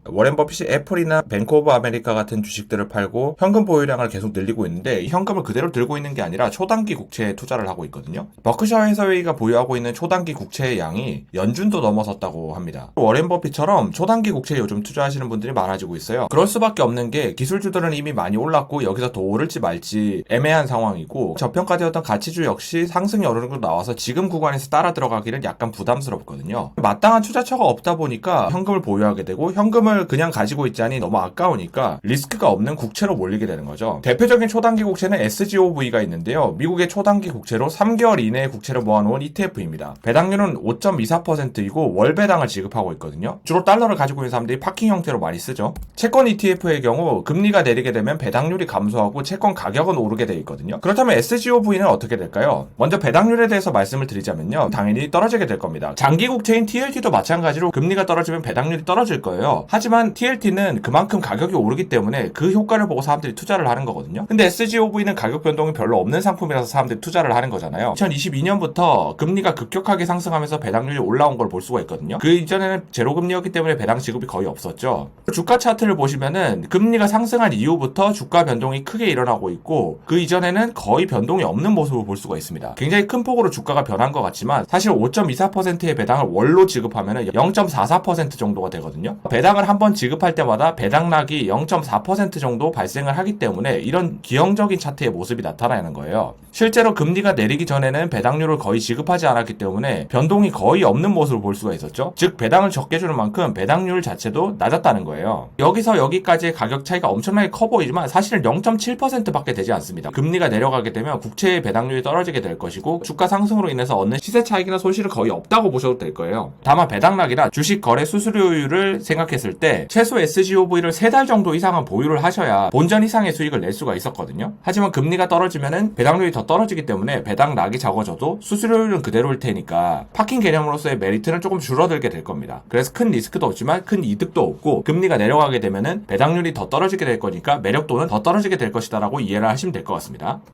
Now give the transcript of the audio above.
워렌 버핏이 애플이나 뱅크 오브 아메리카 같은 주식들을 팔고 현금 보유량을 계속 늘리고 있는데 이 현금을 그대로 들고 있는 게 아니라 초단기 국채에 투자를 하고 있거든요. 버크셔 해서웨이가 보유하고 있는 초단기 국채의 양이 연준도 넘어섰다고 합니다. 워렌 버핏처럼 초단기 국채에 요즘 투자하시는 분들이 많아지고 있어요. 그럴 수밖에 없는 게 기술주들은 이미 많이 올랐고 여기서 더 오를지 말지 애매한 상황이고 저평가되었던 가치주 역시 상승이 어느 정도 나와서 지금 구간에서 따라 들어가기는 약간 부담스럽거든요. 마땅한 투자처가 없다 보니까 현금을 보유하게 되고 현금을 그냥 가지고 있자니 너무 아까우니까 리스크가 없는 국채로 몰리게 되는 거죠. 대표적인 초단기 국채는 SGOV가 있는데요. 미국의 초단기 국채로 3개월 이내의 국채를 모아놓은 ETF입니다. 배당률은 5.24%이고 월 배당을 지급하고 있거든요. 주로 달러를 가지고 있는 사람들이 파킹 형태로 많이 쓰죠. 채권 ETF의 경우 금리가 내리게 되면 배당률이 감소하고 채권 가격은 오르게 돼 있거든요. 그렇다면 SGOV는 어떻게 될까요? 먼저 배당률에 대해서 말씀을 드리자면요. 당연히 떨어지게 될 겁니다. 장기 국채인 TLT도 마찬가지로 금리가 떨어지면 배당률이 떨어질 거예요. 하지만 TLT는 그만큼 가격이 오르기 때문에 그 효과를 보고 사람들이 투자를 하는 거거든요. 근데 SGOV는 가격 변동이 별로 없는 상품이라서 사람들이 투자를 하는 거잖아요. 2022년부터 금리가 급격하게 상승하면서 배당률이 올라온 걸 볼 수가 있거든요. 그 이전에는 제로금리였기 때문에 배당 지급이 거의 없었죠. 주가 차트를 보시면은 금리가 상승한 이후부터 주가 변동이 크게 일어나고 있고 그 이전에는 거의 변동이 없는 모습을 볼 수가 있습니다. 굉장히 큰 폭으로 주가가 변한 것 같지만 사실 5.24%의 배당을 월로 지급하면은 0.44% 정도가 되거든요. 배당을 한번 지급할 때마다 배당락이 0.4% 정도 발생을 하기 때문에 이런 기형적인 차트의 모습이 나타나는 거예요. 실제로 금리가 내리기 전에는 배당률을 거의 지급하지 않았기 때문에 변동이 거의 없는 모습을 볼 수가 있었죠. 즉 배당을 적게 주는 만큼 배당률 자체도 낮았다는 거예요. 여기서 여기까지의 가격 차이가 엄청나게 커 보이지만 사실은 0.7%밖에 되지 않습니다. 금리가 내려가게 되면 국채의 배당률이 떨어지게 될 것이고 주가 상승으로 인해서 얻는 시세 차익이나 손실은 거의 없다고 보셔도 될 거예요. 다만 배당락이나 주식 거래 수수료율을 생각했을 때 최소 SGOV를 3달 정도 이상은 보유를 하셔야 본전 이상의 수익을 낼 수가 있었거든요. 하지만 금리가 떨어지면은 배당률이 더 떨어지기 때문에 배당락이 적어져도 수수료율은 그대로일 테니까 파킹 개념으로서의 메리트는 조금 줄어들게 될 겁니다. 그래서 큰 리스크도 없지만 큰 이득도 없고 금리가 내려가게 되면은 배당률이 더 떨어지게 될 거니까 매력도는 더 떨어지게 될 것이다라고 이해를 하시면 될 것 같습니다.